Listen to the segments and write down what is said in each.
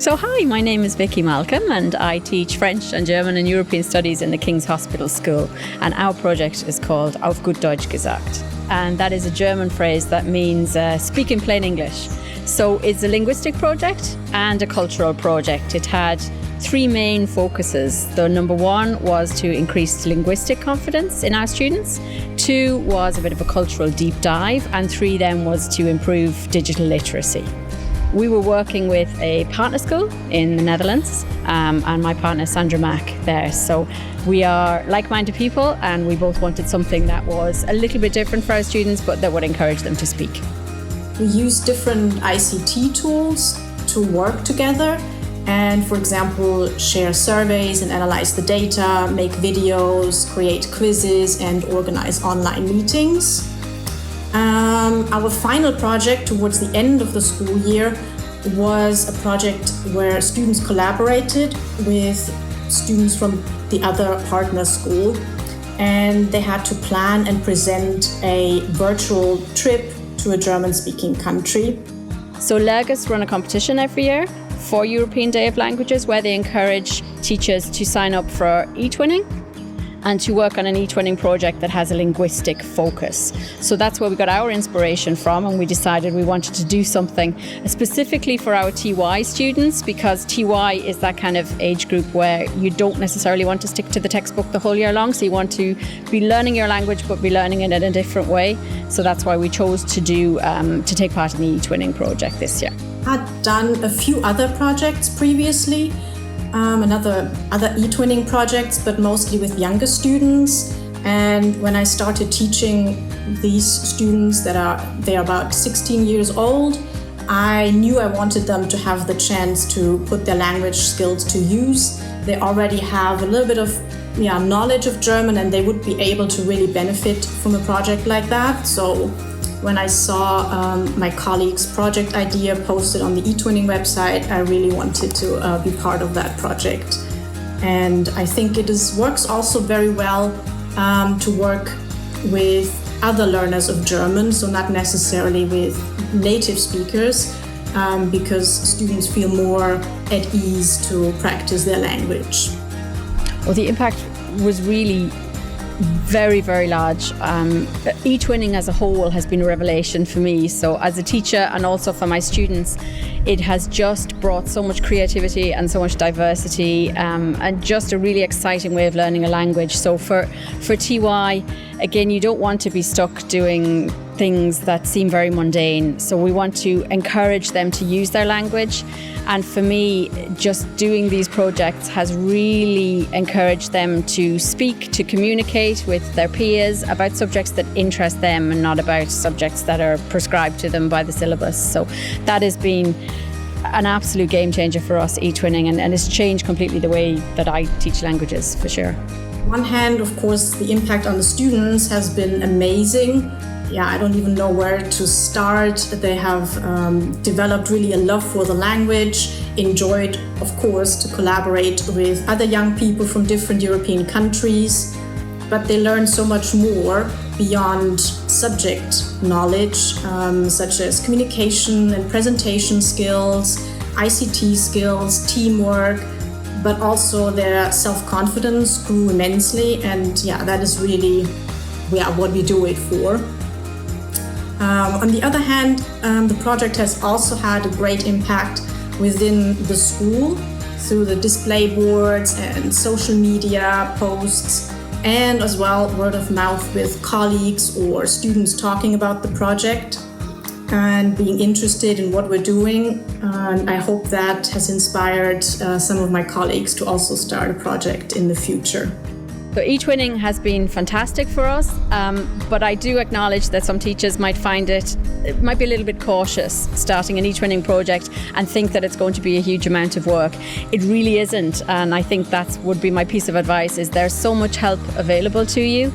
So hi, my name is Vicky Malcolm and I teach French and German and European Studies in the King's Hospital School, and our project is called Auf Gut Deutsch Gesagt, and that is a German phrase that means speak in plain English. So it's a linguistic project and a cultural project. It had three main focuses. The number one was to increase linguistic confidence in our students. Two was a bit of a cultural deep dive, and three then was to improve digital literacy. We were working with a partner school in the Netherlands, and my partner Sandra Mack there. So we are like-minded people, and we both wanted something that was a little bit different for our students, but that would encourage them to speak. We use different ICT tools to work together and, for example, share surveys and analyze the data, make videos, create quizzes, and organize online meetings. Our final project towards the end of the school year was a project where students collaborated with students from the other partner school, and they had to plan and present a virtual trip to a German-speaking country. So Léargas run a competition every year for European Day of Languages where they encourage teachers to sign up for e-twinning and to work on an e-twinning project that has a linguistic focus. So that's where we got our inspiration from, and we decided we wanted to do something specifically for our TY students, because TY is that kind of age group where you don't necessarily want to stick to the textbook the whole year long, so you want to be learning your language but be learning it in a different way. So that's why we chose to take part in the e-twinning project this year. I'd done a few other projects previously, other e-twinning projects, but mostly with younger students. And when I started teaching these students they are about 16 years old, I knew I wanted them to have the chance to put their language skills to use. They already have a little bit of knowledge of German, and they would be able to really benefit from a project like that. So when I saw my colleague's project idea posted on the e-twinning website, I really wanted to be part of that project. And I think works also very well to work with other learners of German, so not necessarily with native speakers, because students feel more at ease to practice their language. Well, the impact was really very, very large. E-twinning as a whole has been a revelation for me. So as a teacher and also for my students, it has just brought so much creativity and so much diversity, and just a really exciting way of learning a language. So for TY, again, you don't want to be stuck doing things that seem very mundane. So we want to encourage them to use their language. And for me, just doing these projects has really encouraged them to speak, to communicate with their peers about subjects that interest them and not about subjects that are prescribed to them by the syllabus. So that has been an absolute game changer for us, e-twinning, and it's changed completely the way that I teach languages, for sure. On one hand, of course, the impact on the students has been amazing. I don't even know where to start. They have developed really a love for the language, enjoyed, of course, to collaborate with other young people from different European countries, but they learn so much more beyond subject knowledge, such as communication and presentation skills, ICT skills, teamwork, but also their self-confidence grew immensely, and that is really what we do it for. On the other hand, the project has also had a great impact within the school through the display boards and social media posts, and as well word of mouth with colleagues or students talking about the project and being interested in what we're doing. And I hope that has inspired some of my colleagues to also start a project in the future. So e-twinning has been fantastic for us, but I do acknowledge that some teachers might find it might be a little bit cautious starting an e-twinning project and think that it's going to be a huge amount of work. It really isn't, and I think that would be my piece of advice, is there's so much help available to you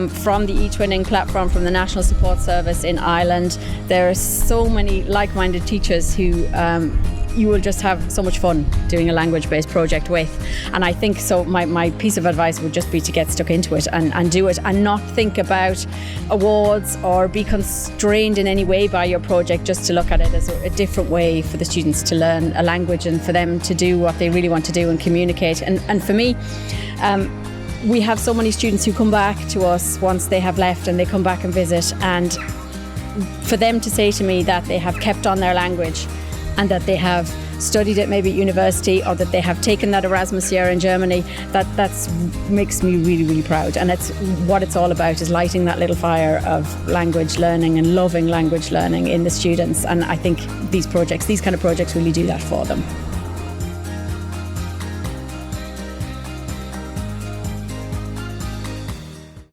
from the e-twinning platform, from the National Support Service in Ireland. There are so many like-minded teachers who you will just have so much fun doing a language-based project with. And I think so my piece of advice would just be to get stuck into it and do it, and not think about awards or be constrained in any way by your project, just to look at it as a different way for the students to learn a language and for them to do what they really want to do and communicate. And for me, we have so many students who come back to us once they have left, and they come back and visit, and for them to say to me that they have kept on their language and that they have studied it maybe at university, or that they have taken that Erasmus year in Germany, that's makes me really, really proud. And it's what it's all about, is lighting that little fire of language learning and loving language learning in the students. And I think these kind of projects really do that for them.